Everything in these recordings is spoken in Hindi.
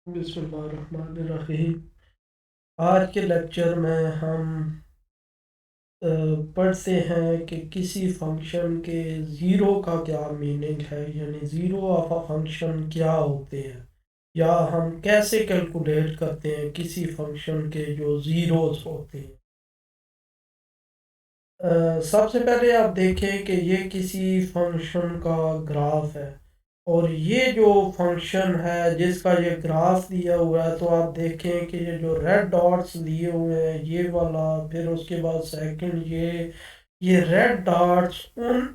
बिस्मिल्लाहिर्रहमानिर्रहीम। आज के लेक्चर में हम अ, पढ़ते हैं कि किसी फंक्शन के ज़ीरो का क्या मीनिंग है, यानी ज़ीरो ऑफ अ फंक्शन क्या होते हैं, या हम कैसे कैलकुलेट करते हैं किसी फंक्शन के जो ज़ीरोज़ होते हैं। सबसे पहले आप देखें कि ये किसी फंक्शन का ग्राफ है, और ये जो फंक्शन है जिसका ये ग्राफ दिया हुआ है, तो आप देखें कि ये जो रेड डॉट्स दिए हुए हैं ये वाला, फिर उसके बाद सेकंड ये रेड डॉट्स उन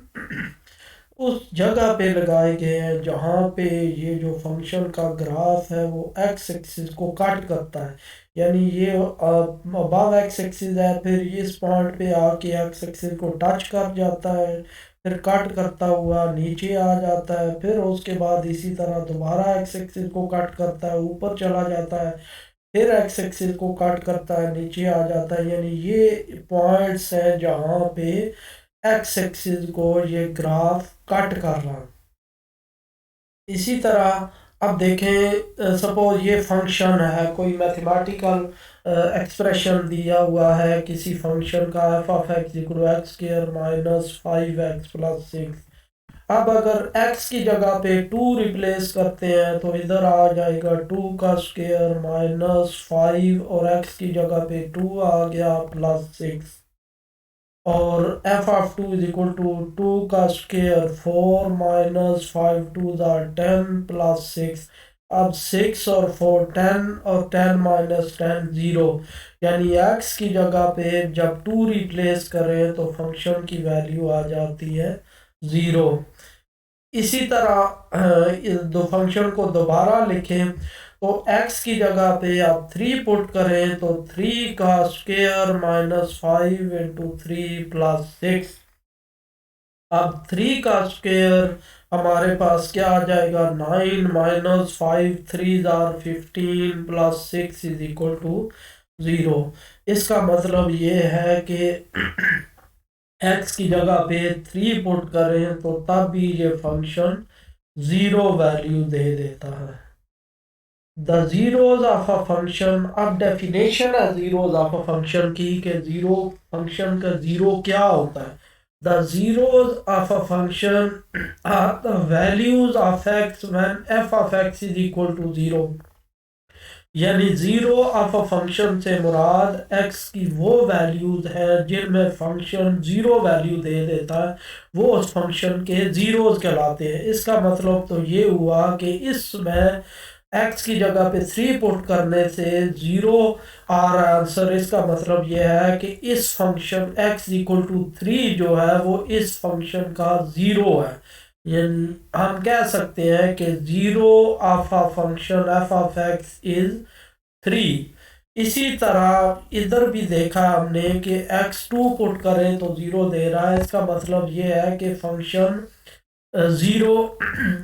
उस जगह पे लगाए गए हैं जहाँ पे ये जो फंक्शन का ग्राफ है वो एक्स एक्सिस को काट करता है। यानी ये अबव एक्स एक्सिस है, फिर इस पॉइंट पे आके एक्स एक्सिस को टच कर जाता है, फिर कट करता हुआ नीचे आ जाता है, फिर उसके बाद इसी तरह दोबारा एक्स एक्सिस को कट करता है, ऊपर चला जाता है, फिर एक्स एक्सिस को कट करता है, नीचे आ जाता है। यानी ये पॉइंट्स हैं जहाँ पे एक्स एक्सिस को ये ग्राफ कट कर रहा है। इसी तरह अब देखें, सपोज ये फंक्शन है, कोई मैथमेटिकल एक्सप्रेशन दिया हुआ है किसी फंक्शन का, F of x equal x square minus 5x+6। अब अगर x की जगह पे 2 रिप्लेस करते हैं तो इधर आ जाएगा 2 का स्क्वायर माइनस 5, और x की जगह पे 2 आ गया +6। और F of 2 is equal to 2 का स्क्वायर 4 माइनस 5 2 ज़ा 10 +6। अब 6 और 4 10, और 10 माइनस 10 ज़ीरो। यानी x की जगह पे जब 2 रिप्लेस करें तो फंक्शन की वैल्यू आ जाती है ज़ीरो। इसी तरह इस दो फंक्शन को दोबारा लिखें तो x की जगह पे आप 3 पुट करें तो 3 का स्क्वायर माइनस 5 × 3 + 6। अब 3 का स्क्वायर हमारे पास क्या आ जाएगा, 9 माइनस 5 3 ज़ार 15 +6 इज इक्वल टू ज़ीरो। इसका मतलब ये है कि x की जगह पे 3 पुट करें तो तब भी ये फंक्शन ज़ीरो वैल्यू दे देता है। The zeros of a function, अब डेफिनेशन है जीरोज ऑफ अ फंक्शन की कि जीरो फंक्शन का जीरो क्या होता है। The zeros of a function are the values of x when f of x is equal to zero. यानी ज़ीरो ऑफ अ फंक्शन से मुराद एक्स की वो वैल्यूज है जिनमें फंक्शन ज़ीरो वैल्यू दे देता है, वो उस फंक्शन के ज़ीरोज कहलाते हैं। इसका मतलब तो ये हुआ कि इसमें एक्स की जगह पे 3 पुट करने से ज़ीरो आ रहा है आंसर। इसका मतलब यह है कि इस फंक्शन एक्स इक्वल टू 3 जो है वो इस फंक्शन का ज़ीरो है। यानी हम कह सकते हैं कि zero of a function f of x is 3। इसी तरह इधर भी देखा हमने कि एक्स टू पुट करें तो ज़ीरो दे रहा है। इसका मतलब ये है कि फंक्शन ज़ीरो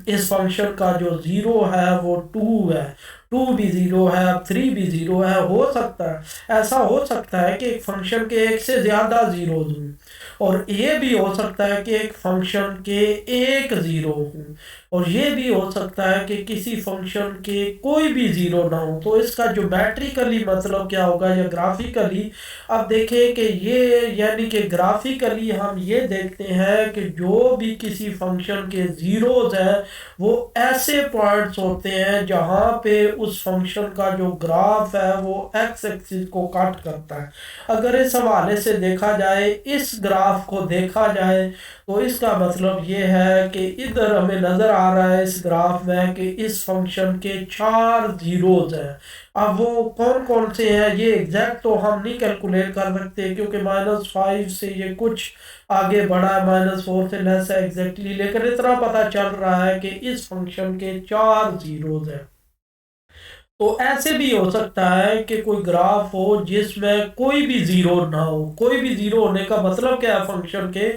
इस फंक्शन का जो ज़ीरो है वो टू है। टू भी ज़ीरो है, अब थ्री भी ज़ीरो है। हो सकता है, ऐसा हो सकता है कि एक फंक्शन के एक से ज़्यादा ज़ीरो हों, और ये भी हो सकता है कि एक फंक्शन के एक ज़ीरो हों, और ये भी हो सकता है कि किसी फंक्शन के कोई भी ज़ीरो ना हो। तो इसका ज्योमेट्रिकली मतलब क्या होगा या ग्राफिकली, अब देखें कि ये यानी कि ग्राफिकली हम ये देखते हैं कि जो भी किसी फंक्शन के ज़ीरोज़ हैं वो ऐसे पॉइंट्स होते हैं जहाँ पे उस फंक्शन का जो ग्राफ है वो एक्स एक्सिस को काट करता है। अगर इस हवाले से देखा जाए, इस ग्राफ को देखा जाए, तो इसका मतलब ये है कि इधर हमें नज़र आ रहा है इस ग्राफ में कि इस फंक्शन के 4 ज़ीरोज़ हैं। अब वो कौन कौन से हैं ये एग्जैक्ट तो हम नहीं कैलकुलेट कर सकते, क्योंकि -5 से ये कुछ आगे बढ़ा है, -4 से लेस है एग्जैक्टली, लेकिन इतना पता चल रहा है कि इस फंक्शन के 4 ज़ीरोज़ हैं। तो ऐसे भी हो सकता है कि कोई ग्राफ हो जिसमें कोई भी जीरो ना हो। कोई भी जीरो होने का मतलब क्या है फंक्शन के,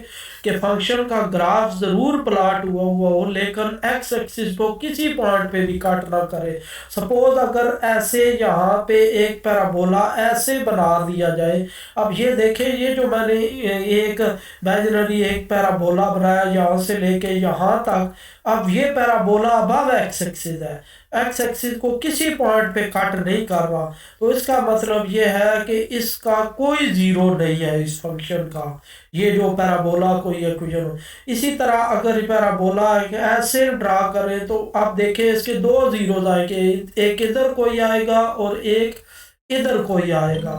कि फंक्शन का ग्राफ जरूर प्लॉट हुआ हुआ हो लेकिन एक्स एक्सिस को किसी पॉइंट पे भी कट ना करे। सपोज अगर ऐसे यहाँ पे एक पैराबोला ऐसे बना दिया जाए। अब ये देखें, ये जो मैंने एक इमेजिनरी एक पैराबोला बनाया यहाँ से लेके यहाँ तक, अब ये पैराबोला अबव एक्स एक्सिस है, एक्स एक्सिस को किसी पॉइंट पे कट नहीं कर रहा, तो इसका मतलब ये है कि इसका कोई जीरो नहीं है इस फंक्शन का, ये जो पैराबोला कोई इक्वेशन हो। इसी तरह अगर पैराबोला ऐसे ड्रा करें तो आप देखें इसके दो जीरोज आएंगे, एक इधर कोई आएगा और एक इधर कोई आएगा।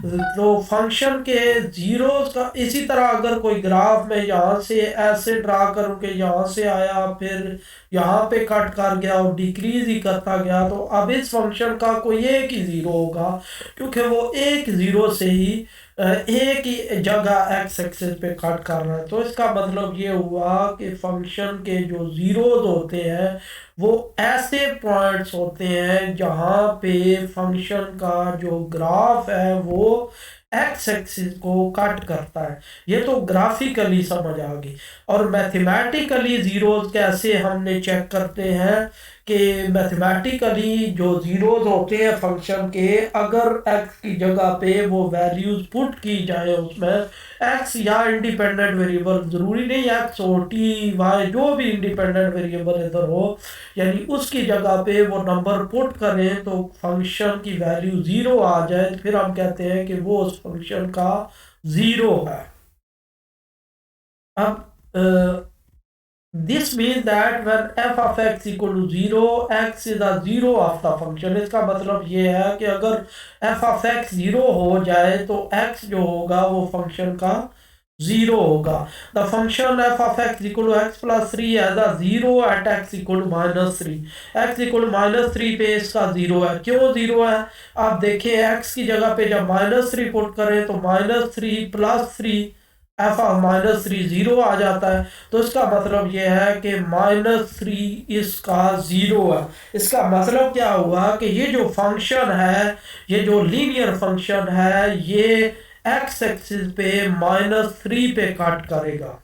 तो फंक्शन के जीरोस का इसी तरह अगर कोई ग्राफ में यहाँ से ऐसे ड्रा करूँ कि यहाँ से आया फिर यहाँ पे कट कर गया और डिक्रीज ही करता गया, तो अब इस फंक्शन का कोई एक ही ज़ीरो होगा, क्योंकि वो एक ज़ीरो से ही एक ही जगह एक्स एक्सिस पे कट कर रहा है। तो इसका मतलब ये हुआ कि फंक्शन के जो ज़ीरोज होते हैं वो ऐसे पॉइंट्स होते हैं जहाँ पे फंक्शन का जो ग्राफ है वो एक्स एक्सिस को कट करता है। ये तो ग्राफिकली समझ आ गई। और मैथमेटिकली जीरोस कैसे हमने चेक करते हैं कि मैथमेटिकली जो जीरोस होते हैं फंक्शन के, अगर एक्स की जगह पे वो वैल्यूज पुट की जाए उसमें, एक्स या इंडिपेंडेंट वेरिएबल, जरूरी नहीं एक्स हो, टी वाई जो भी इंडिपेंडेंट वेरिएबल इधर हो, यानी उसकी जगह पे वो नंबर पुट करें तो फंक्शन की वैल्यू ज़ीरो आ जाए, तो फिर हम कहते हैं कि वो उस फंक्शन का ज़ीरो है। अब this means that when f of x equal to zero, x is the zero of the function. इसका मतलब ये है कि अगर एफ ऑफ एक्स जीरो हो जाए तो एक्स जो होगा वो फंक्शन का जीरो होगा। The function f of x equal to x plus three has a zero at x equal to minus three. X equal to minus three पे इसका जीरो है। क्यों जीरो है? आप देखिए एक्स की जगह पे जब माइनस थ्री पुट करें तो minus three plus three, F of minus three zero आ जाता है। तो इसका मतलब यह है कि माइनस थ्री इसका जीरो है। इसका मतलब क्या हुआ कि ये जो फंक्शन है, ये जो लीनियर फंक्शन है, ये एक्स एक्सिस पे माइनस थ्री पे कट करेगा।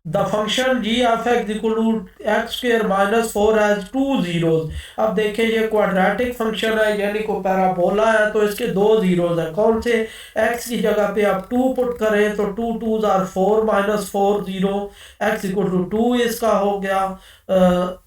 The function g of x equal to x square minus four has two zeros. अब देखिए ये क्वाड्रेटिक फंक्शन है, यानी को पैराबोला है, तो इसके दो जीरोज है। कौन से? एक्स की जगह पे आप टू पुट करें तो two two are four, minus four zero, x equal to two इसका हो गया।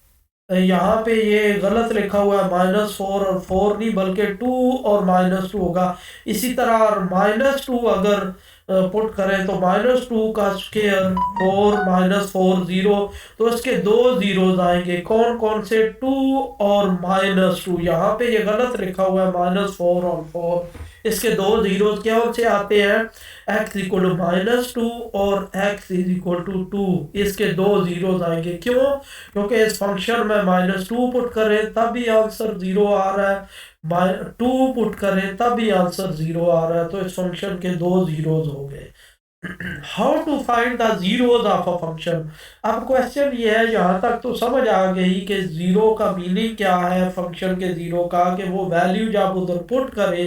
यहाँ पे ये गलत लिखा हुआ है, माइनस फोर और फोर नहीं बल्कि टू और माइनस टू होगा। इसी तरह माइनस टू अगर पुट करें तो माइनस टू का square four, minus four zero, तो इसके दो जीरोज आएंगे। कौन कौन से? टू और माइनस टू। यहाँ पे ये गलत लिखा हुआ है माइनस फोर और फोर, इसके दो जीरोज क्या से आते हैं? X equal to minus two और x is equal to two, इसके दो जीरोज आएंगे। क्यों? क्योंकि इस फंक्शन में माइनस टू पुट करें तब भी आंसर जीरो आ रहा है, टू पुट करें तब भी आंसर जीरो आ रहा है, तो इस फंक्शन के दो जीरोज हो गए। How to find the zeros of a function. अब क्वेश्चन ये है, यहाँ तक तो समझ आ गई कि जीरो का मीनिंग क्या है फंक्शन के जीरो का, कि वो वैल्यू जब उधर पुट करे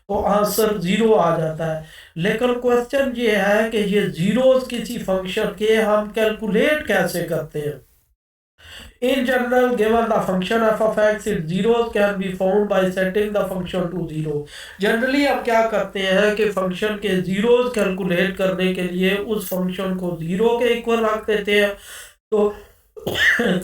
तो आंसर जीरो आ जाता है। लेकिन क्वेश्चन ये है कि ये जीरोज किसी फंक्शन के हम कैलकुलेट कैसे करते हैं। In general, given the function f of x, its zeros can be found by setting the function to zero. Generally हम क्या करते हैं कि फंक्शन के जीरोज कैलकुलेट करने के लिए उस फंक्शन को जीरो के इक्वल रख देते हैं, तो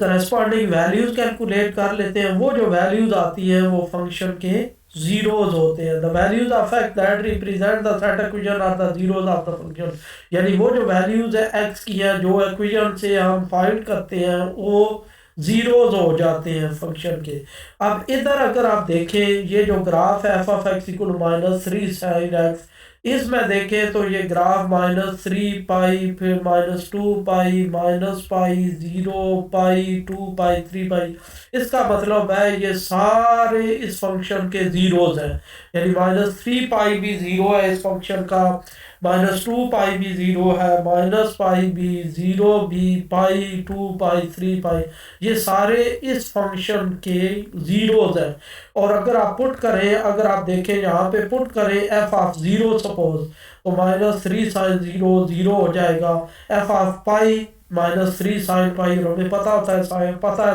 करस्पॉन्डिंग वैल्यूज कैलकुलेट कर लेते हैं। वो जो वैल्यूज आती हैं वो फंक्शन के जीरोज होते हैं। The values of x that represent the set equation are the zeros of the function. यानी वो जो वैल्यूज है एक्स की है जो इक्वेशन से हम फाइंड करते हैं वो जीरोज हो जाते हैं फंक्शन के। अब इधर अगर आप देखें ये जो ग्राफ है f of x equal minus three sine x, इसमें देखें तो ये ग्राफ माइनस थ्री पाई, फिर minus two pi, minus pi, zero pi, two pi, three pi. इसका मतलब है ये सारे इस फंक्शन के जीरोज हैं, यानी माइनस थ्री पाई भी जीरो है इस फंक्शन का, माइनस टू पाई भी जीरो है, माइनस पाई भी जीरो भी, पाई, टू पाई, थ्री पाई, ये सारे इस फंक्शन के जीरोज हैं। और अगर आप पुट करें, अगर आप देखें यहाँ पे पुट करें एफ ऑफ जीरो सपोज, तो minus three sine zero zero हो जाएगा। F of pi minus three sine pi, और हमें पता होता है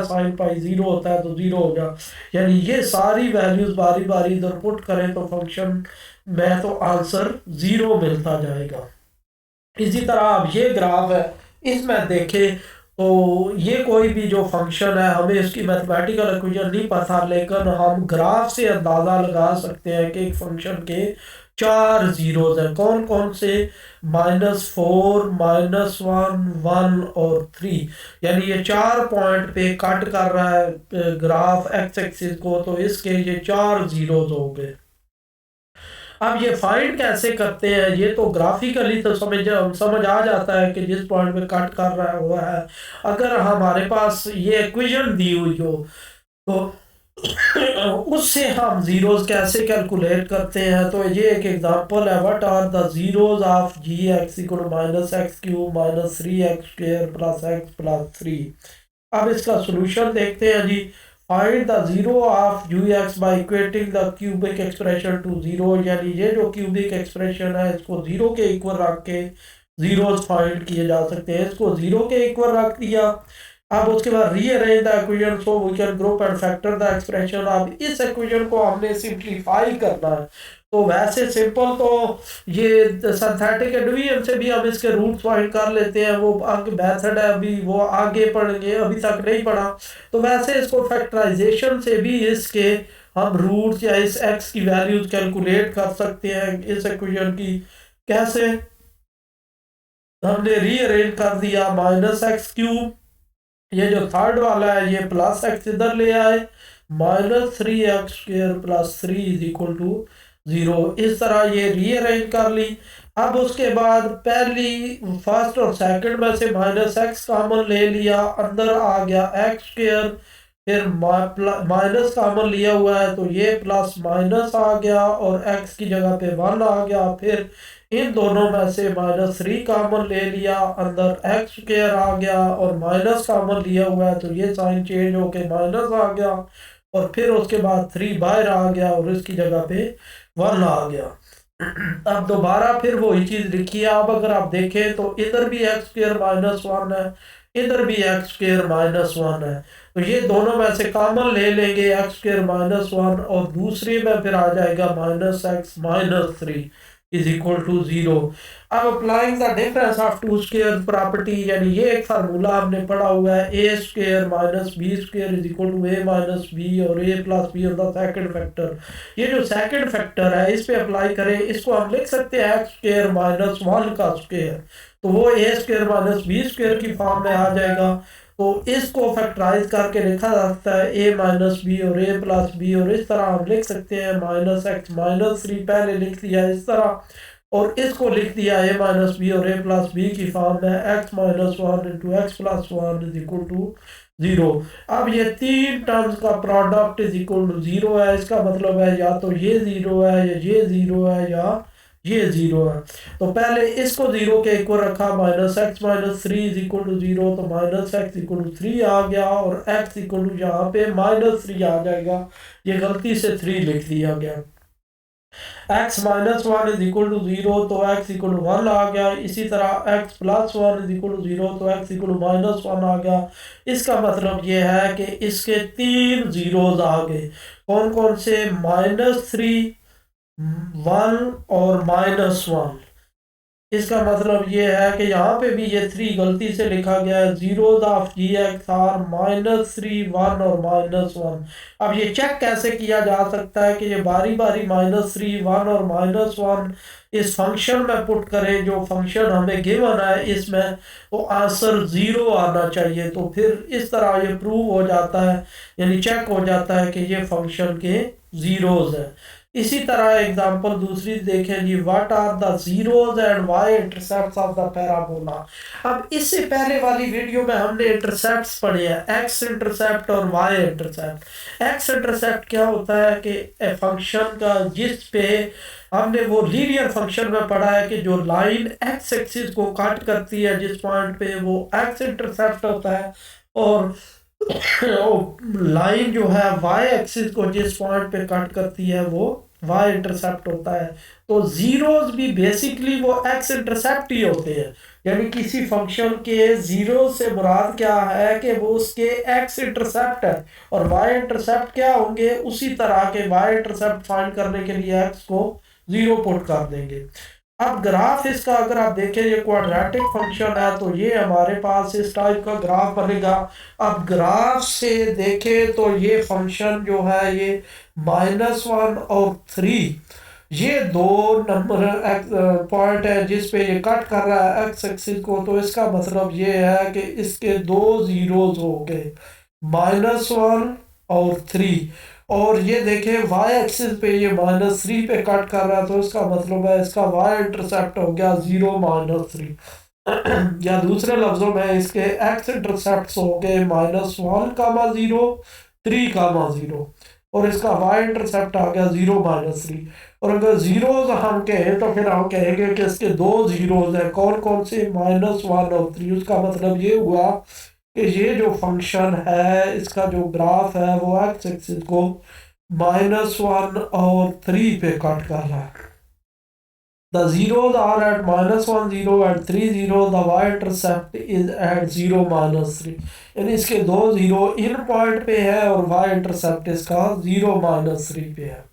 साइन पाई जीरो होता है तो जीरो हो गया। यानी ये सारी वैल्यूज बारी बारी इधर पुट करें तो फंक्शन में तो आंसर जीरो मिलता जाएगा। इसी तरह अब ये ग्राफ है, इसमें देखें तो ये कोई भी जो फंक्शन है हमें इसकी मैथमेटिकल इक्वेशन नहीं पता, लेकिन हम ग्राफ से अंदाज़ा लगा सकते हैं कि एक फंक्शन के चार जीरोज हैं। कौन कौन से? -4, -1, 1 और 3। यानी ये चार पॉइंट पे कट कर रहा है ग्राफ एक्स एक्सिस को, तो इसके ये चार जीरोज हो गए। अब ये फाइंड कैसे करते हैं? ये तो ग्राफिकली तो समझ आ जाता है कि जिस पॉइंट पे कट कर रहा हुआ है, अगर हमारे पास ये इक्वेशन दी हुई हो तो उससे हम जीरोस कैसे कैलकुलेट करते हैं। तो ये एक एग्जांपल है, what are the zeros of g x equal -x³ -3x² + x + 3। अब इसका सोल्यूशन देखते हैं जी। Find the zero of ux by equating the cubic expression to zero. यानी ये जो क्यूबिक एक्सप्रेशन है इसको जीरो के इक्वल रख के जीरोस फाइंड किए जा सकते हैं। इसको जीरो के इक्वल रख दिया। अब उसके बाद rearrange the equation so we can group and factor the expression. अब इस इक्वेशन को हमने सिंप्लीफाई करना है। तो वैसे सिंपल तो ये सिंथेटिक डिवीजन से भी हम इसके रूट्स फाइंड कर लेते हैं, वो आगे मेथड है, अभी वो आगे पढ़ेंगे, अभी तक नहीं पढ़ा। तो वैसे इसको फैक्टराइजेशन से भी इसके हम रूट्स या इस एक्स की वैल्यूज कैलकुलेट कर सकते हैं। इस इक्वेशन की कैसे? हमने रीअरेंज कर दिया, -x³ ये जो थर्ड वाला है ये +x इधर ले आए, -3x² + 3 = 0। इस तरह ये रीअरेंज कर ली। अब उसके बाद पहली फर्स्ट और सेकंड में से -x कॉमन ले लिया, अंदर आ गया x², फिर माइनस कॉमन लिया हुआ है तो ये प्लस माइनस आ गया और x की जगह पे 1 आ गया। फिर इन दोनों में से -3 कॉमन ले लिया, अंदर x² आ गया और माइनस कॉमन लिया हुआ है तो ये साइन चेंज होके माइनस आ गया और फिर उसके बाद 3 बाहर आ गया और इसकी जगह पे 1 आ गया। अब दोबारा फिर वही चीज लिखी है। अब अगर आप देखें तो इधर भी x² -1 है, इधर भी x² -1 है, तो ये दोनों में से कॉमन ले लेंगे x² -1 और दूसरे में फिर आ जाएगा -x -3 = 0। अब applying the difference of two square property, यानी ये एक फार्मूला हमने पढ़ा हुआ है, a² - b² = a - b और a + b of the second factor. ये जो सेकंड फैक्टर है इस पे अप्लाई करें, इसको हम लिख सकते हैं x² - 1 का स्क्वायर, तो वो a² - b² की फॉर्म में आ जाएगा। तो इसको फैक्टराइज करके लिखा जा सकता है a - b और a + b, और इस तरह हम लिख सकते हैं -x -3 पहले लिख दिया इस तरह, और इसको लिख दिया a - b और a + b की फॉर्म में x - 1 × x + 1 = 0। अब ये तीन टर्म्स का प्रोडक्ट = 0 है। इसका मतलब है या तो ये 0 है या ये 0 है या ये 0 है। तो पहले इसको 0 के इक्वल रखा, -x -3 = 0, तो -x 3 आ गया और x यहाँ पे -3 आ जाएगा, ये गलती से 3 लिख दिया गया। x - 1 = 0 तो x = 1 आ गया। इसी तरह x + 1 = 0 तो x = -1 आ गया। इसका मतलब ये है कि इसके तीन जीरोज आ गए। कौन कौन से? -3, 1 और -1। इसका मतलब ये है कि यहाँ पे भी ये 3 गलती से लिखा गया है। Zeros of g x are -3, 1 और -1। अब ये चेक कैसे किया जा सकता है कि ये बारी बारी -3, 1 और -1 इस फंक्शन में पुट करें, जो फंक्शन हमें गिवन है इसमें, तो आंसर 0 आना चाहिए। तो फिर इस तरह ये प्रूव हो जाता है, यानी चेक हो जाता है कि ये फंक्शन के जीरोज है। इसी तरह एग्जांपल दूसरी देखें जी, what are the zeros and y intercepts of the parabola. अब इससे पहले वाली वीडियो में हमने इंटरसेप्ट्स पढ़े हैं, एक्स इंटरसेप्ट और वाई इंटरसेप्ट। एक्स इंटरसेप्ट क्या होता है कि फंक्शन का जिस पे हमने वो लीनियर फंक्शन में पढ़ा है कि जो लाइन एक्स एक्सिस को कट करती है जिस पॉइंट पे, वो एक्स इंटरसेप्ट होता है, और लाइन जो है वाई एक्सिस को जिस पॉइंट पे कट करती है वो वाई इंटरसेप्ट होता है। तो जीरोज भी बेसिकली वो एक्स इंटरसेप्ट ही होते हैं, यानी किसी फंक्शन के जीरो से मुराद क्या है कि वो उसके एक्स इंटरसेप्ट है, और वाई इंटरसेप्ट क्या होंगे, उसी तरह के वाई इंटरसेप्ट फाइंड करने के लिए एक्स को 0 पुट कर देंगे। अब ग्राफ इसका अगर आप देखें, ये क्वाड्रेटिक फंक्शन है तो ये हमारे पास इस टाइप का ग्राफ बनेगा। अब ग्राफ से देखें तो ये फंक्शन जो है ये -1 और 3, ये दो नंबर पॉइंट है जिस पे ये कट कर रहा है एक्स एक्सिस को, तो इसका मतलब ये है कि इसके दो जीरोज हो गए, -1 और 3। और ये देखें वाई एक्सिस पे ये -3 पे कट कर रहा है, तो इसका मतलब है इसका वाई इंटरसेप्ट हो गया 0 -3। या दूसरे लफ्जों में इसके एक्स इंटरसेप्ट हो गए -1, 0, 3, 0, और इसका वाई इंटरसेप्ट आ गया 0 -3। और अगर जीरोज हम कहें तो फिर हम कहेंगे कि इसके दो जीरोज हैं, कौन कौन से, -1 और 3। उसका मतलब ये हुआ कि ये जो फंक्शन है इसका जो ग्राफ है वो एक्स एक्सिस को -1 और 3 पे कट कर रहा है। The zeros are at -1, 0 and 3, 0. The y-intercept is at 0, -3। यानी इसके दो जीरो इन पॉइंट पे है और y-intercept इसका 0 -3 पे है।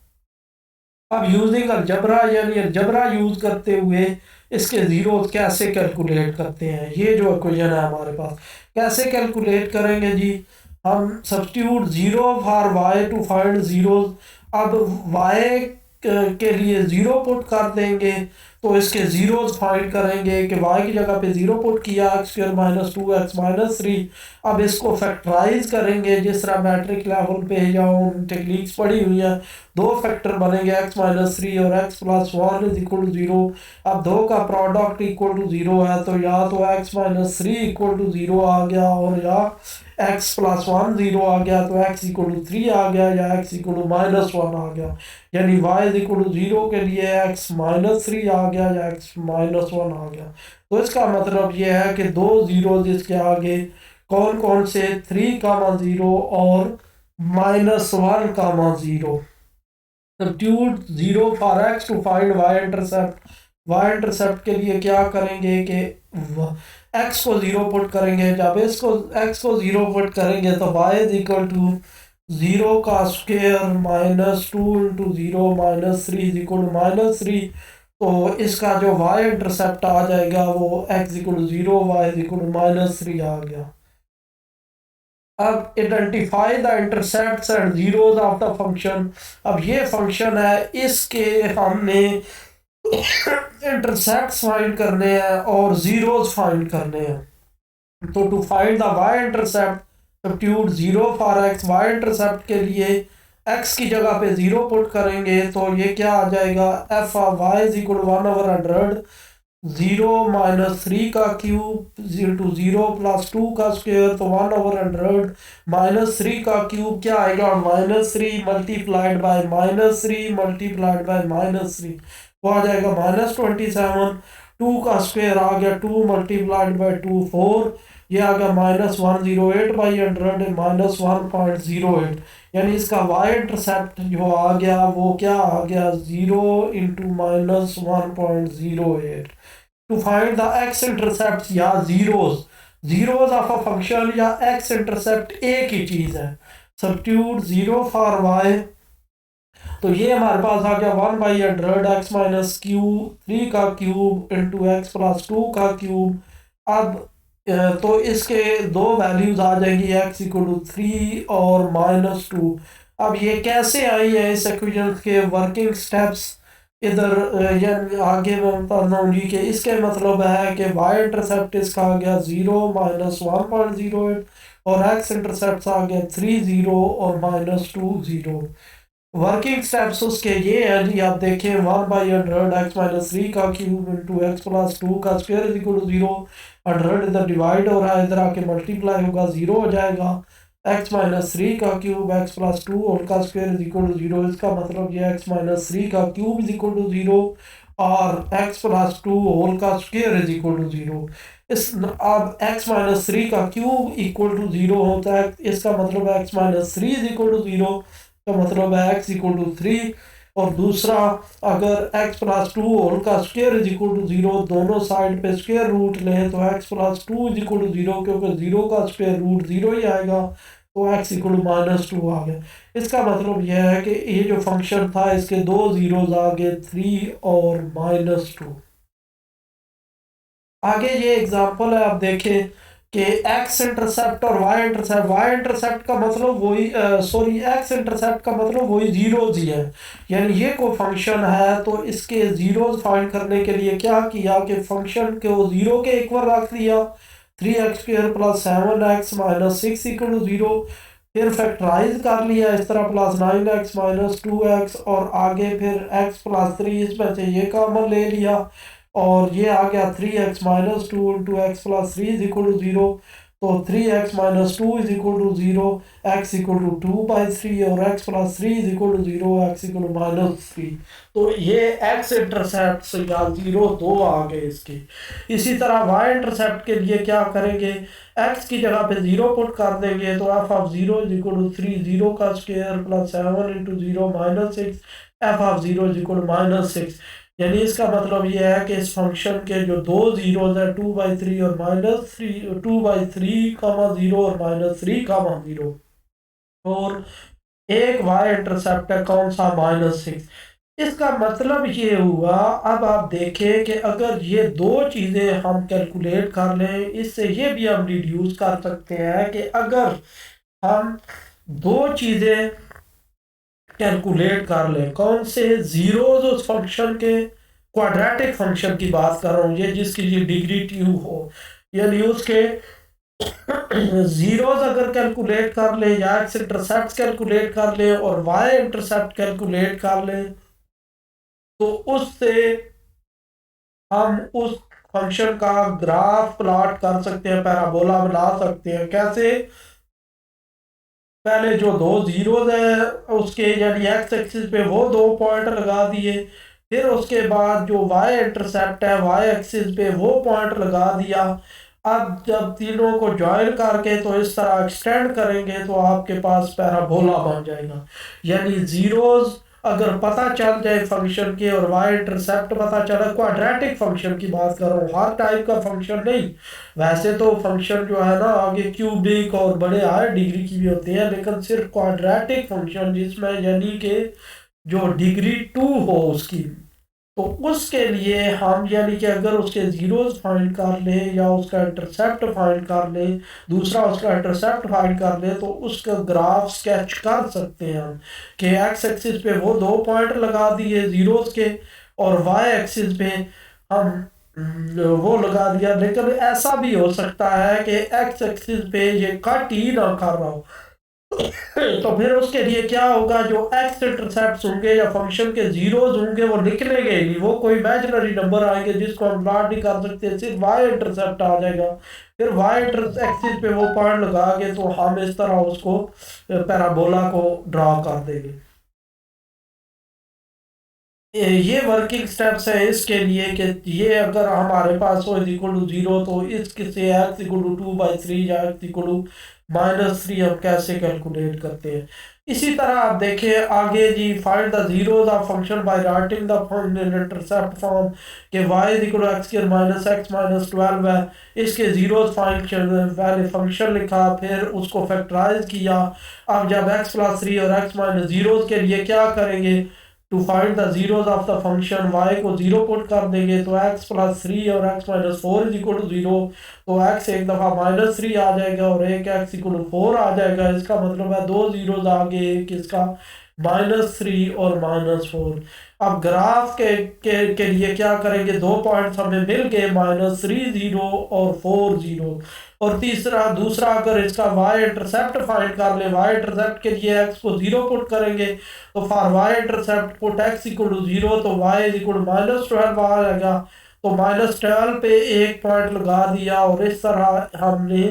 अब यूजिंग अलजबरा यानी अलजबरा यूज करते हुए इसके जीरो कैसे कैलकुलेट करते हैं, ये जो इक्वेशन है हमारे पास, कैसे कैलकुलेट करेंगे जी। हम substitute 0 for y to find zero. अब वाई के लिए 0 पुट कर देंगे तो इसके जीरोज फाइंड करेंगे कि y की जगह पे 0 पुट किया, x² - 2x - 3। अब इसको फैक्टराइज करेंगे जिस तरह मैट्रिक लेवल पे या टेक्निक्स पढ़ी हुई हैं। दो फैक्टर बनेंगे x - 3 और x + 1 = 0। अब दो का प्रोडक्ट = 0 है तो या तो x - 3 = 0 आ गया, और या x + 1 0 आ गया तो x = 3 आ गया, या x = -1 आ गया। यानी y = 0 के लिए x -3 आ गया या x -1 आ गया। तो इसका मतलब ये है कि दो जीरो इसके आगे कौन कौन से, 3, 0 और -1, 0। Substitute 0 for x to find y intercept. y intercept के लिए क्या करेंगे कि x को 0 पुट करेंगे। जब इसको x को 0 पुट करेंगे तो y = 0 का स्क्वेयर -2 × 0 -3 = -3। तो इसका जो y इंटरसेप्ट आ जाएगा वो x = 0, y = -3 आ गया। अब identify the intercepts and zeros of the function. अब ये फंक्शन है, इसके हमने इंटरसेप्ट्स फाइंड करने हैं और जीरोज फाइंड करने हैं। तो to find the y intercept substitute 0 for x। y intercept के लिए x की जगह पे 0 पुट करेंगे तो ये क्या आ जाएगा, f ऑफ y = 1/100, 0 - 3 का क्यूब 0 + 0 + 2 का स्क्वायर, तो 1/100 -3 का क्यूब क्या आएगा, -3 मल्टीप्लाइड बाय -3 मल्टीप्लाइड बाय -3, वो आ जाएगा -27। 2 का स्क्वायर आ गया 2 मल्टीप्लाइड बाय 2 4, ये आ गया -108/100 -1.08। यानी इसका y इंटरसेप्ट जो आ गया वो क्या आ गया, 0 × -1.08। To find the x intercept या जीरोज ऑफ अ फंक्शन या x इंटरसेप्ट एक ही चीज है। सब्स्टिट्यूट 0 फॉर y, तो ये हमारे पास आ गया 1/100 x - q 3 का क्यूब × x + 2 का क्यूब। अब तो इसके दो वैल्यूज आ जाएंगी, x = 3 और -2। अब ये कैसे आई है इस इक्वेशन के वर्किंग स्टेप्स, इधर या आगे मैं बता रहा हूँ जी कि इसके मतलब है कि y इंटरसेप्ट इसका आ गया 0 -1.08 और x इंटरसेप्ट आ गया 3 0 और -2 0। वर्किंग स्टेप्स उसके ये हैं जी, आप देखें 1/100 x - 3 का क्यूब × x + 2 का स्क्वायर = 0। 100 इधर डिवाइड हो रहा है, इधर आके मल्टीप्लाई होगा 0 हो जाएगा। x - 3 का क्यूब x + 2 होल का स्क्वायर = 0। इसका मतलब ये x - 3 का क्यूब = 0 और x + 2 होल का स्क्वायर = 0। इस अब x - 3 का क्यूब = 0 होता है, इसका मतलब है x - 3 = 0 का मतलब है x = 3। और दूसरा अगर x + 2 होल का स्क्वायर = 0, दोनों साइड पे स्क्वायर रूट लें तो x + 2 = 0, क्योंकि 0 का स्क्वायर रूट 0 ही आएगा, तो x = -2 आ गया। इसका मतलब यह है कि ये जो फंक्शन था इसके दो जीरोज आ गए 3 और -2। आगे ये एग्जांपल है, आप देखें कि एक्स इंटरसेप्ट और वाई इंटरसेप्ट का मतलब वही, सॉरी, एक्स इंटरसेप्ट का मतलब वही जीरोज ही है। यानी ये कोई फंक्शन है तो इसके जीरोज फाइंड करने के लिए क्या किया कि फंक्शन को जीरो के इक्वल रख दिया, 3x² plus 7x minus 6 equal to zero. फिर फैक्टराइज कर लिया इस तरह, प्लस 9x माइनस 2x, और आगे फिर x प्लस 3, इसमें से ये कॉमन ले लिया और ये आ गया 3x-2 × x+3 is equal to zero. तो 3x-2 is equal to zero, x equal to 2/3, और x+3 is equal to zero, x equal to -3। तो ये x इंटरसेप्ट से या जीरो दो आ गए इसके। इसी तरह y इंटरसेप्ट के लिए क्या करेंगे, x की जगह पे जीरो पुट कर देंगे तो f(0) इज इक्वल टू 3, 0 का square plus 7 × 0 -6, f(0) is equal to -6। यानी इसका मतलब ये है कि इस फंक्शन के जो दो जीरोज है 2/3 और -3, 2/3 कामा जीरो और -3 कामा जीरो, और एक वाई इंटरसेप्ट है कौन सा, -6। इसका मतलब ये हुआ, अब आप देखें कि अगर ये दो चीजें हम कैलकुलेट कर लें, इससे ये भी हम डिड्यूस कर सकते हैं कि अगर हम दो चीजें कैलकुलेट कर लें, कौन से जीरोज उस फंक्शन के, क्वाड्रेटिक फंक्शन की बात कर रहा हूँ ये, जिसकी ये डिग्री ट्यू हो, यानी उसके जीरोज अगर कैलकुलेट कर ले या एक्स इंटरसेप्ट कैलकुलेट कर ले और वाई इंटरसेप्ट कैलकुलेट कर ले, तो उससे हम उस फंक्शन का ग्राफ प्लॉट कर सकते हैं, पैराबोला बना सकते हैं। कैसे, पहले जो दो जीरोज है उसके यानी एक्स एक्सिस पे वो दो पॉइंट लगा दिए, फिर उसके बाद जो वाई इंटरसेप्ट है वाई एक्सिस पे वो पॉइंट लगा दिया। अब जब तीनों को ज्वाइन करके तो इस तरह एक्सटेंड करेंगे तो आपके पास पैराबोला बन जाएगा। यानी जीरोज अगर पता चल जाए फंक्शन के और वाई इंटरसेप्ट पता चला, क्वाड्रेटिक फंक्शन की बात कर रहा हूँ, हर टाइप का फंक्शन नहीं। वैसे तो फंक्शन जो है ना आगे क्यूबिक और बड़े हाई डिग्री की भी होते हैं, लेकिन सिर्फ क्वाड्रेटिक फंक्शन जिसमें यानी कि जो डिग्री 2 हो उसकी, तो उसके लिए हम यानी कि अगर उसके जीरोस फाइंड कर लें या उसका इंटरसेप्ट फाइंड कर लें, दूसरा उसका इंटरसेप्ट फाइंड कर लें, तो उसका ग्राफ स्केच कर सकते हैं हम कि एक्स एक्सिस पे वो दो पॉइंट लगा दिए जीरोस के, और वाई एक्सिस पे हम वो लगा दिया। लेकिन ऐसा भी हो सकता है कि एक्स एक्सिस पे ये कट ही ना कर रहा हो, तो फिर उसके लिए क्या होगा, जो एक्स इंटरसेप्ट होंगे या फंक्शन के जीरोज होंगे वो निकलेंगे ही नहीं, वो कोई इमेजिनरी नंबर आएंगे जिसको हम प्लॉट नहीं कर सकते, सिर्फ वाई इंटरसेप्ट आ जाएगा। फिर वाई एक्सिस पे वो पॉइंट लगा के तो हम इस तरह उसको पैराबोला को ड्रा कर देंगे। ये वर्किंग स्टेप्स है इसके लिए कि ये अगर हमारे पास हो इज इक्वल टू जीरो, तो इसके से एक्स इक्वल टू 2/3 या एक्स इक्वल टू -3 हम कैसे कैलकुलेट करते हैं। इसी तरह आप देखें आगे जी, find the zeros of function by writing the intercept form के y is equal to x² - x - 12 है। इसके जीरोस फंक्शन पहले फंक्शन लिखा फिर उसको फैक्टराइज किया। अब जब x+3 और x-0 के लिए क्या करेंगे, to find the zeros of the function, y को जीरो पुट कर देंगे तो x+3 और x-4 is equal to zero. तो x एक दफ़ा -3 आ जाएगा और एक x इक्वल टू 4 आ जाएगा। इसका मतलब है दो जीरोज आगे, एक इसका -3 और -4। अब ग्राफ के लिए क्या करेंगे, दो पॉइंट्स हमें मिल गए, -3 0 और 4 0। और तीसरा दूसरा अगर इसका y इंटरसेप्ट फाइंड कर ले, y इंटरसेप्ट के लिए x को जीरो पुट करेंगे, तो for y intercept put x equal to zero, तो y इज इक्वल टू -12 आ जाएगा। तो -12 पे एक पॉइंट लगा दिया और इस तरह हमने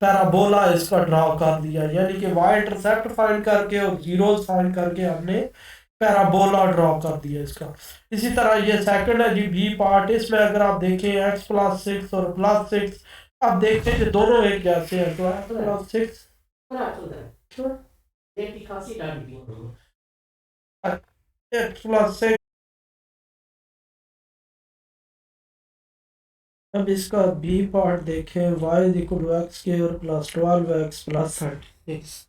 पैराबोला इसका ड्रा कर दिया। यानी कि y इंटरसेप्ट फाइंड करके और जीरोस फाइंड करके हमने पैराबोला ड्रॉ कर दिया इसका। इसी तरह ये सेकंड है जी, बी पार्ट। इसमें अगर आप देखें x+6 और +6, अब देखते हैं कि दोनों एक जैसे हैं, तो x+6 x+6। अब इसका बी पार्ट देखें, y is equal to x² plus 12x plus 36।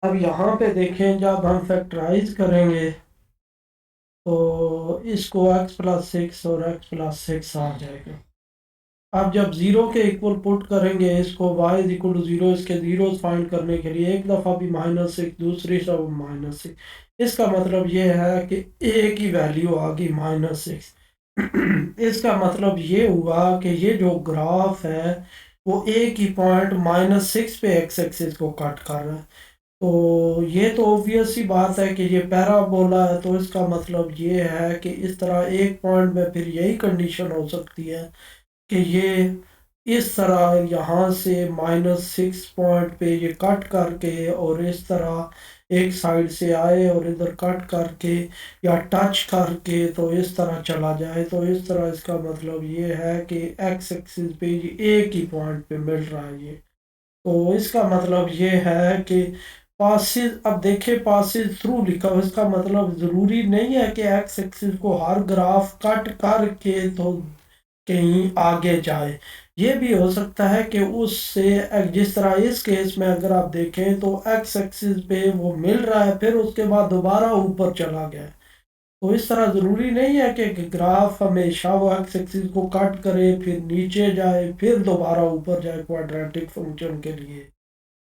अब यहाँ पे देखें जब हम फैक्टराइज करेंगे तो इसको x+6 और x+6 आ जाएगा। आप जब जीरो के इक्वल पुट करेंगे इसको y is equal to zero, इसके जीरो फाइंड करने के लिए एक दफ़ा भी -6, दूसरी सब -6, इसका मतलब ये है कि a की वैल्यू आ गई -6। इसका मतलब ये हुआ कि ये जो ग्राफ है वो एक ही पॉइंट -6 पे एक्स एक्सिस को कट कर रहा है। तो ये तो ऑब्वियस सी बात है कि ये पैराबोला है, तो इसका मतलब ये है कि इस तरह एक पॉइंट में फिर यही कंडीशन हो सकती है कि ये इस तरह यहाँ से -6 पॉइंट पे ये कट करके और इस तरह एक साइड से आए और इधर कट करके या टच करके तो इस तरह चला जाए। तो इस तरह इसका मतलब ये है कि एक्स एक्सिस पे ये एक ही पॉइंट पे मिल रहा है ये। तो इसका मतलब ये है कि पासिस, अब देखिए पासिस थ्रू लिखा हुआ, इसका मतलब ज़रूरी नहीं है कि एक्स एक्सिस को हर ग्राफ कट करके तो कहीं आगे जाए। ये भी हो सकता है कि उससे जिस तरह इस केस में अगर आप देखें तो एक्स एक्सिस पे वो मिल रहा है फिर उसके बाद दोबारा ऊपर चला गया है। तो इस तरह ज़रूरी नहीं है कि ग्राफ हमेशा वो एक्स एक्सिस को कट करे फिर नीचे जाए फिर दोबारा ऊपर जाए क्वाड्रेटिक फंक्शन के लिए।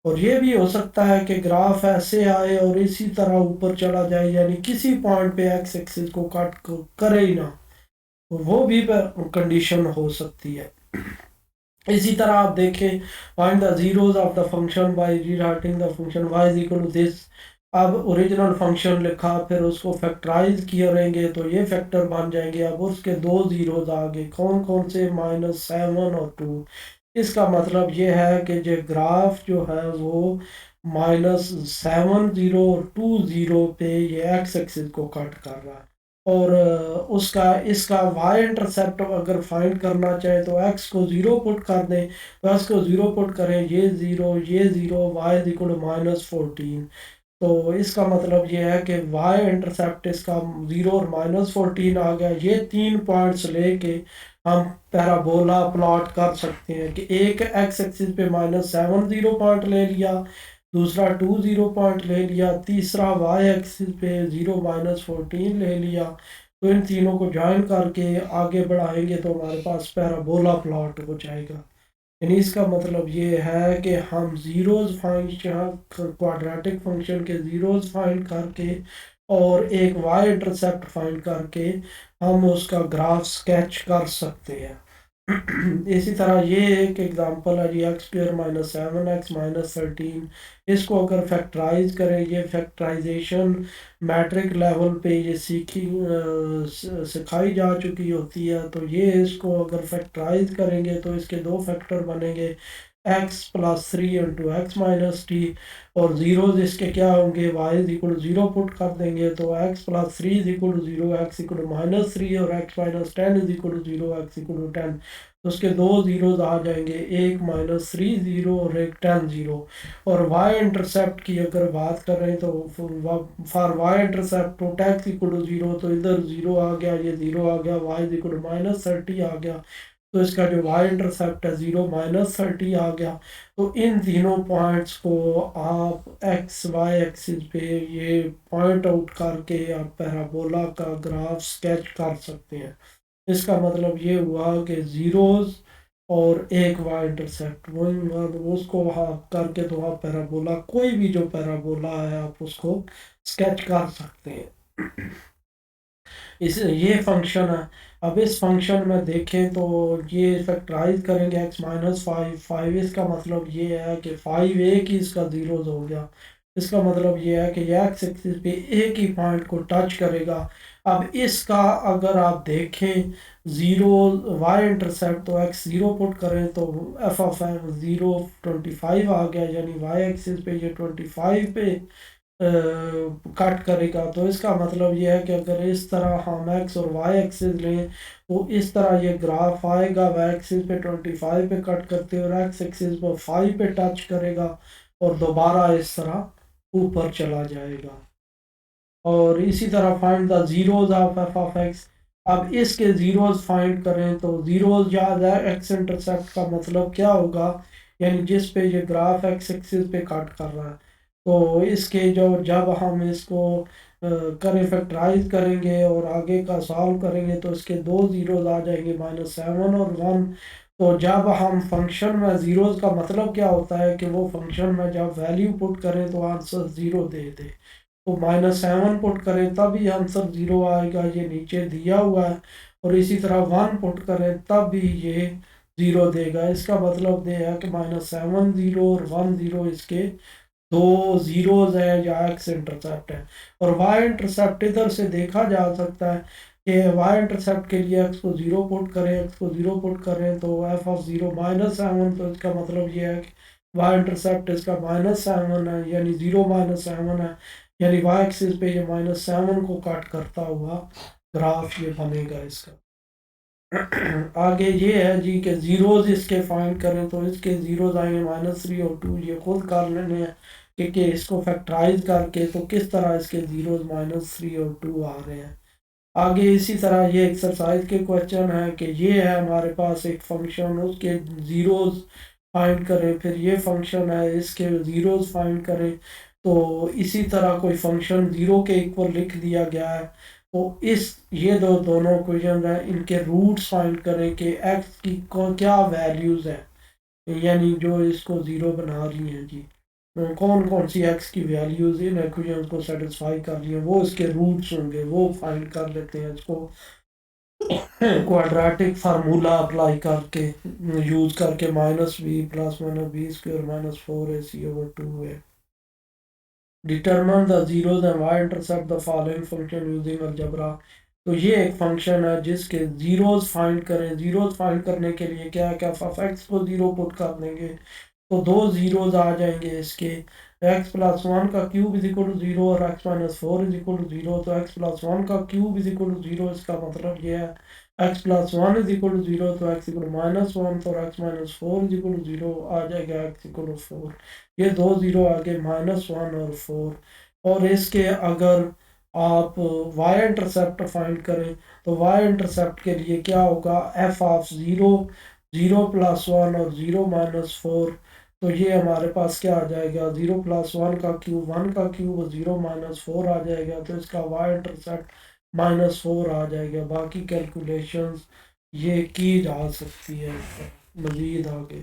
और ये भी हो सकता है कि ग्राफ ऐसे आए और इसी तरह ऊपर चला जाए, यानी किसी पॉइंट पे एक्स एक्सिस को कट करे ही ना, तो वो भी कंडीशन हो सकती है। इसी तरह आप देखें, find the zeros of the function by rewriting the function y is equal to this. अब ओरिजिनल फंक्शन लिखा फिर उसको फैक्टराइज करेंगे तो ये फैक्टर बन जाएंगे। अब उसके दो जीरोस आ गए, कौन कौन से, -7 और 2। इसका मतलब ये है कि जो ग्राफ जो है वो -7 0 और 2 0 पे ये एक्स एक्सिस को कट कर रहा है। और उसका इसका y इंटरसेप्ट अगर फाइंड करना चाहे तो x को 0 पुट कर दें, तो x को 0 पुट करें, ये 0 ये 0, y इज इक्वल टू -14। तो इसका मतलब ये है कि y इंटरसेप्ट इसका 0 और -14 आ गया। ये तीन पॉइंट्स लेके हम पैराबोला प्लॉट कर सकते हैं कि एक एक्स एक्सिस पे -7 0 पॉइंट ले लिया, दूसरा 2 0 पॉइंट ले लिया, तीसरा वाई एक्सिस पे 0 -14 ले लिया। तो इन तीनों को ज्वाइन करके आगे बढ़ाएंगे तो हमारे पास पैराबोला प्लॉट हो जाएगा। यानी इसका मतलब ये है कि हम जीरोस फाइंड, क्वाड्रेटिक फंक्शन के जीरोस फाइंड करके और एक वाई इंटरसेप्ट फाइंड करके हम उसका ग्राफ स्केच कर सकते हैं। इसी तरह ये एक एग्जांपल है जी, x² - 7x - 13। इसको अगर फैक्टराइज करें, ये फैक्टराइजेशन मैट्रिक लेवल पे ये सिखाई जा चुकी होती है। तो ये इसको अगर फैक्टराइज करेंगे तो इसके दो फैक्टर बनेंगे, x+3 × x−t। और जीरोज इसके क्या होंगे, y = 0 पुट कर देंगे तो x+3 = 0, x = -3 और x−10 = 0, x = 10। तो उसके दो जीरोज आ जाएंगे, एक -3 0 और एक 10 0। और y इंटरसेप्ट की अगर बात करें तो फॉर y इंटरसेप्ट तो x = 0, तो इधर 0 आ गया, ये 0 आ गया, y = -30 आ गया। तो इसका जो y इंटरसेप्ट है 0 -30 आ गया। तो इन तीनों पॉइंट्स को आप एक्स वाई एक्सिस पे ये पॉइंट आउट करके आप पैराबोला का ग्राफ स्केच कर सकते हैं। इसका मतलब ये हुआ कि जीरोस और एक वाई इंटरसेप्ट वो उसको वहाँ करके तो आप पैराबोला, कोई भी जो पैराबोला है आप उसको स्केच कर सकते हैं। इस ये फंक्शन है। अब इस फंक्शन में देखें तो ये फैक्टराइज करेंगे x-5, इसका मतलब ये है कि 5 एक ही इसका जीरोज हो गया। इसका मतलब ये है कि ये एक्स एक्सिस पे एक ही पॉइंट को टच करेगा। अब इसका अगर आप देखें ज़ीरो वाई इंटरसेप्ट, तो x 0 पुट करें तो f(0) 25 आ गया, यानी वाई एक्सिस पे ये 25 पे कट करेगा। तो इसका मतलब ये है कि अगर इस तरह हम एक्स और वाई एक्सिस लें तो इस तरह ये ग्राफ आएगा, वाई एक्सिस पे 25 पे कट करते और एक्स एक्सिस पर 5 पे टच करेगा और दोबारा इस तरह ऊपर चला जाएगा। और इसी तरह find the zeros of f(x)। अब इसके जीरोज फाइंड करें तो जीरोज याद है, एक्स इंटरसेप्ट का मतलब क्या होगा, यानी जिस पे ये ग्राफ एक्स एक्सिस पे कट कर रहा है। तो इसके जो जब हम इसको करें फैक्टराइज करेंगे और आगे का सॉल्व करेंगे तो इसके दो जीरोज आ जाएंगे, -7 और 1। तो जब हम फंक्शन में जीरोस का मतलब क्या होता है कि वो फंक्शन में जब वैल्यू पुट करें तो आंसर जीरो दे दे। तो -7 पुट करें तब ही आंसर जीरो आएगा, ये नीचे दिया हुआ है। और इसी तरह 1 पुट करें तब भी ये जीरो देगा। इसका मतलब ये है कि -7 जीरो और 1 जीरो इसके दो जीरोज है या एक्स इंटरसेप्ट है। और वाई इंटरसेप्ट इधर से देखा जा सकता है कि वाई इंटरसेप्ट के लिए एक्स को जीरो पुट करें, एक्स को जीरो पुट करें तो एफ ऑफ जीरो -7, तो इसका मतलब ये है कि वाई इंटरसेप्ट इसका -7 है, यानी जीरो -7 है। यानी वाई एक्सिस पे ये -7 को कट करता हुआ ग्राफ ये बनेगा इसका। आगे ये है जी कि जीरोज इसके फाइंड करें, तो इसके जीरोज आएंगे -3 और 2, ये खुद कर लेने हैं कि इसको फैक्टराइज करके तो किस तरह इसके जीरोज -3 और 2 आ रहे हैं। आगे इसी तरह ये एक्सरसाइज के क्वेश्चन है कि ये है हमारे पास एक फंक्शन, उसके जीरोज फाइंड करें, फिर ये फंक्शन है इसके जीरोज फाइंड करें। तो इसी तरह कोई फंक्शन जीरो के इक्वल लिख दिया गया है, तो इस ये दोनों क्वेश्चन है, इनके रूट्स फाइंड करें कि एक्स की क्या वैल्यूज है, यानी जो इसको जीरो बना रही हैं जी। कौन कौन सी एक्स की वैल्यूज इन इक्वेशन को सेटिस्फाई कर रही हैं, वो इसके रूट्स होंगे, वो फाइंड कर लेते हैं इसको क्वाड्रेटिक फार्मूला अप्लाई करके, यूज करके -b+-b² -4ac/2 है। Determine the zeros and y intercept the following function using algebra. तो ये एक फंक्शन है जिसके जीरोज फाइंड करें। जीरोज फाइंड करने के लिए क्या क्या, एफ एक्स को जीरो पुट कर देंगे तो दो जीरोज आ जाएंगे इसके। x+1 का cube is equal to zero और x-4 is equal to zero. तो x+1 का cube is equal to zero, इसका मतलब ये है x+1 is equal to zero, तो x इक्वल -1, तो x-4 is equal to zero आ जाएगा x इक्वल टू 4। ये दो जीरो आगे -1 और 4। और इसके अगर आप y इंटरसेप्ट फाइंड करें तो y इंटरसेप्ट के लिए क्या होगा, एफ ऑफ ज़ीरो, 0+1 और 0-4। तो ये हमारे पास क्या आ जाएगा, 0+1 का क्यूब 1 का क्यूब और 0-4 आ जाएगा, तो इसका y इंटरसेप्ट -4 आ जाएगा। बाकी कैलकुलेशंस ये की जा सकती है मज़ीद आगे।